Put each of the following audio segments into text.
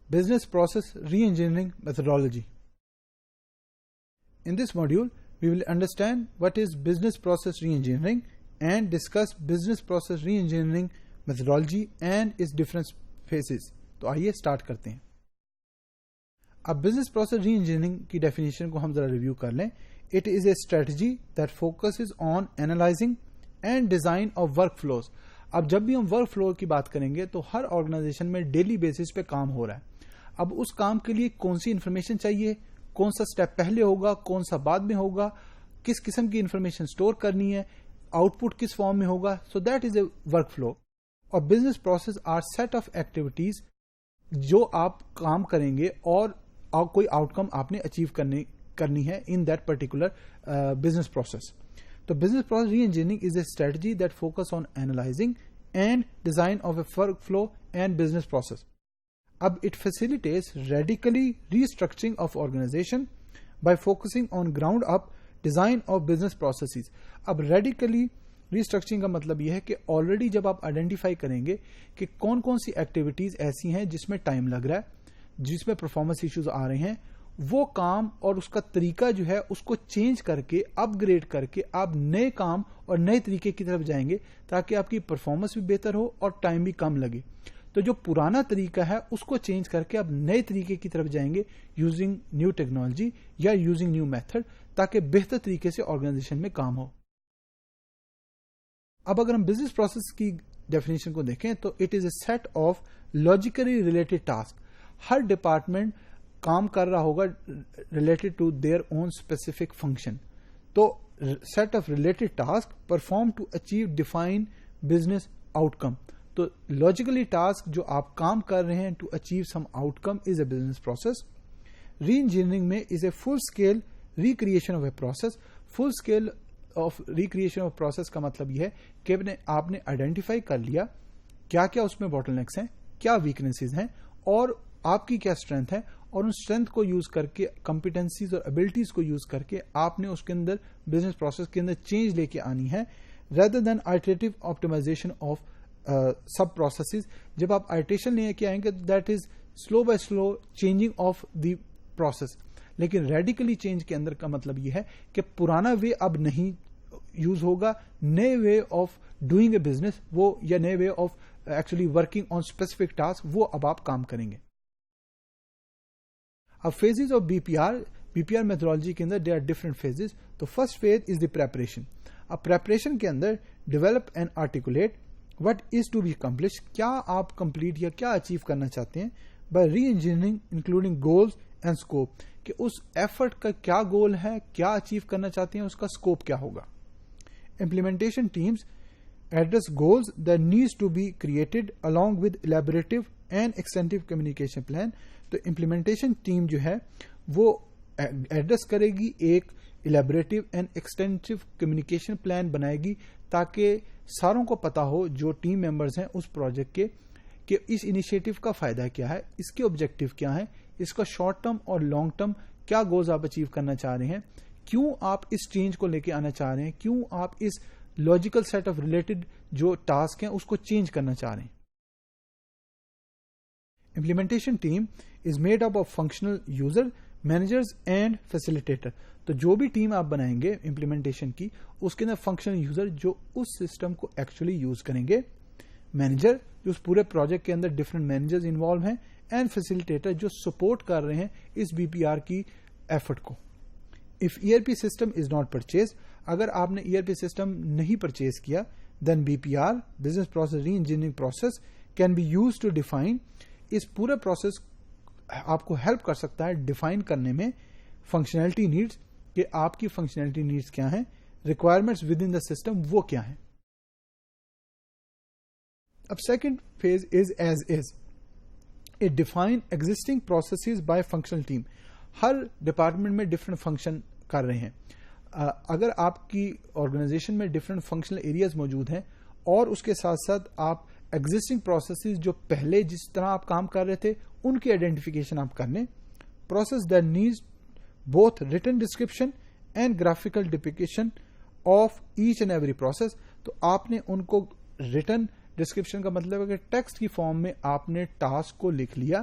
Business Process Reengineering Methodology. In this module, we will understand what is Business Process Reengineering and discuss Business Process Reengineering Methodology and its different phases. تو آئیے start کرتے ہیں. اب business process reengineering کی definition کو ہم ذرا review کر لیں. It is a strategy that focuses on analysing and design of workflows. اب جب بھی ہم ورک فلو کی بات کریں گے تو ہر آرگنائزیشن میں ڈیلی بیسس پہ کام ہو رہا ہے. اب اس کام کے لیے کون سی انفارمیشن چاہیے, کون سا اسٹیپ پہلے ہوگا, کون سا بعد میں ہوگا, کس قسم کی انفارمیشن اسٹور کرنی ہے, آؤٹ پٹ کس فارم میں ہوگا. So that is a workflow. اور business process are set of activities جو آپ کام کریں گے اور کوئی آؤٹ کم آپ نے اچیو کرنی ہے in that particular business process. تو business process reengineering is a strategy that focus on analysing and design of a workflow and business process. اب it facilitates radically restructuring of organisation by focusing on ground up design of business processes. اب radically restructuring کا مطلب یہ ہے کہ already جب آپ identify کریں گے کہ کون کون سی ایکٹیویٹیز ایسی ہیں جس میں ٹائم لگ رہا ہے, جس میں پرفارمنس ایشوز آ رہے ہیں, وہ کام اور اس کا طریقہ جو ہے اس کو چینج کر کے اپ گریڈ کر کے آپ نئے کام اور نئے طریقے کی طرف جائیں گے تاکہ آپ کی پرفارمنس بھی بہتر ہو اور ٹائم بھی کم لگے. تو جو پرانا طریقہ ہے اس کو چینج کر کے آپ نئے طریقے کی طرف جائیں گے یوزنگ نیو ٹیکنالوجی یا یوزنگ نیو میتھڈ تاکہ بہتر طریقے سے آرگنائزیشن میں کام ہو. اب اگر ہم بزنس پروسیس کی ڈیفینیشن کو دیکھیں تو it is a set of logically related task. ہر ڈپارٹمنٹ کام کر رہا ہوگا related to their own specific function. تو set of related task perform to achieve define business outcome. تو لاجیکلی ٹاسک جو آپ کام کر رہے ہیں to achieve some outcome is a business process. Reengineering میں is a full scale recreation of a process. Full scale of recreation of process کا مطلب یہ ہے کہ آپ نے آئیڈینٹیفائی کر لیا کیا کیا اس میں باٹل نیکس ہیں, کیا ویکنیسز ہیں اور آپ کی کیا اسٹرینتھ ہے, اور ان اسٹرینتھ کو یوز کر کے کمپیٹنسیز اور ابلٹیز کو یوز کر کے آپ نے اس کے اندر بزنس پروسیس کے اندر چینج لے کے آنی ہے rather than iterative optimisation of subprocesses. جب آپ آئٹریشن لے کے آئیں گے that is slow by slow changing of the process. لیکن ریڈیکلی چینج کے اندر کا مطلب یہ ہے کہ پرانا وے اب نہیں یوز ہوگا, نئے way of doing a business وہ یا نئے way of actually working on specific task وہ اب آپ کام کریں گے. اب phases of B P R methodology کے اندر دے آر ڈفرنٹ فیزز. تو first phase is the preparation. اب پریپریشن کے اندر develop and articulate what is to be accomplish, کیا آپ کمپلیٹ یا کیا اچیو کرنا چاہتے ہیں by reengineering including goals and scope, کہ اس ایفرٹ کا کیا گول ہے, کیا اچیو کرنا چاہتے ہیں, اس کا اسکوپ کیا ہوگا. Implementation teams address goals that needs to be created along with elaborative and extensive communication plan. تو امپلیمنٹیشن ٹیم جو ہے وہ ایڈریس کرے گی, ایک elaborative and extensive communication plan بنائے گی تاکہ ساروں کو پتا ہو جو ٹیم ممبرز ہیں اس پروجیکٹ کے کہ اس انیشیٹو کا فائدہ کیا ہے, اس کے آبجیکٹو کیا ہے, اس کا شارٹ ٹرم اور لانگ ٹرم کیا گولز آپ اچیو کرنا چاہ رہے ہیں, کیوں آپ اس چینج کو لے کے آنا چاہ رہے ہیں, کیوں آپ اس لاجیکل سیٹ آف ریلیٹڈ جو ٹاسک ہیں اس کو چینج کرنا چاہ رہے ہیں. Implementation team is made up of functional user, managers and facilitator. تو جو بھی ٹیم آپ بنائیں گے امپلیمنٹیشن کی اس کے اندر فنکشنل یوزر جو اس سسٹم کو ایکچولی یوز کریں گے, مینیجر جو اس پورے پروجیکٹ کے اندر ڈفرنٹ مینیجرز انوالو ہیں, اینڈ فیسیلیٹیٹر جو سپورٹ کر رہے ہیں اس بی پی آر کی ایفرٹ کو. If E R P system is not purchase, اگر آپ نے ای آر پی سسٹم نہیں پرچیز کیا then B P R business process reengineering process can be use to define. اس پورے process آپ کو ہیلپ کر سکتا ہے ڈیفائن کرنے میں فنکشنلٹی نیڈس, کہ آپ کی فنکشنلٹی نیڈس کیا ہیں, requirements with in the system وہ کیا ہیں. اب second phase is as is. It define existing processes by functional team. Hare department میں ڈفرنٹ فنکشن کر رہے ہیں. اگر آپ کی آرگنائزیشن میں ڈفرنٹ فنکشنل ایریاز موجود ہیں اور اس کے ساتھ ساتھ آپ ایگزٹنگ پروسیسز جو پہلے جس طرح آپ کام کر رہے تھے ان کی آئیڈینٹیفیکیشن آپ کر لیں. Process that needs both written description and graphical depiction of each and every process. تو آپ نے ان کو ریٹن ڈسکرپشن کا مطلب ہے کہ ٹیکسٹ کی فارم میں آپ نے ٹاسک کو لکھ لیا,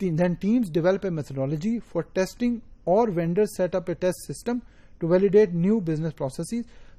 then teams develop a methodology for testing or vendors set up a test system to validate new business processes।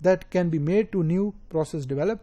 that can be made to new process develop।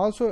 also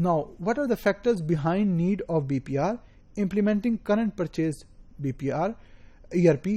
Now, what are the factors behind need of BPR? Implementing current purchased BPR ERP।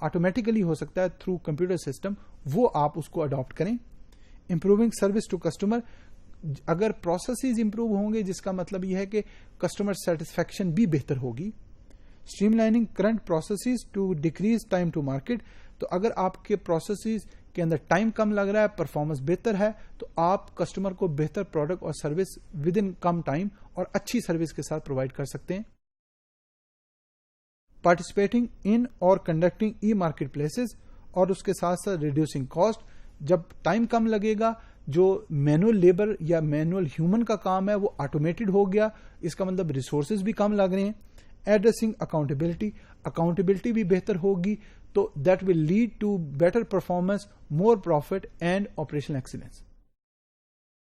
Automatically ہو سکتا ہے through computer system, وہ آپ اس کو adapt کریں. Improving service to customer, اگر processes improve ہوں گے جس کا مطلب یہ ہے کہ کسٹمر سیٹسفیکشن بھی بہتر ہوگی. Streamlining current processes to decrease time to market, تو اگر آپ کے پروسیسز کے اندر ٹائم کم لگ رہا ہے، پرفارمنس بہتر ہے، تو آپ کسٹمر کو بہتر پروڈکٹ اور service with in come time اور اچھی سروس کے ساتھ پرووائڈ کر سکتے ہیں. پارٹیسپیٹنگ ان اور کنڈکٹنگ ای مارکیٹ پلیسز، اور اس کے ساتھ ساتھ ریڈیوسنگ کاسٹ. جب ٹائم کم لگے گا، جو مینوئل لیبر یا مینوئل ہیومن کا کام ہے وہ آٹومیٹڈ ہو گیا، اس کا مطلب ریسورسز بھی کم لگ رہے ہیں. ایڈریسنگ اکاؤنٹیبلٹی بھی بہتر ہوگی، تو that will lead to better performance, more profit and operational excellence.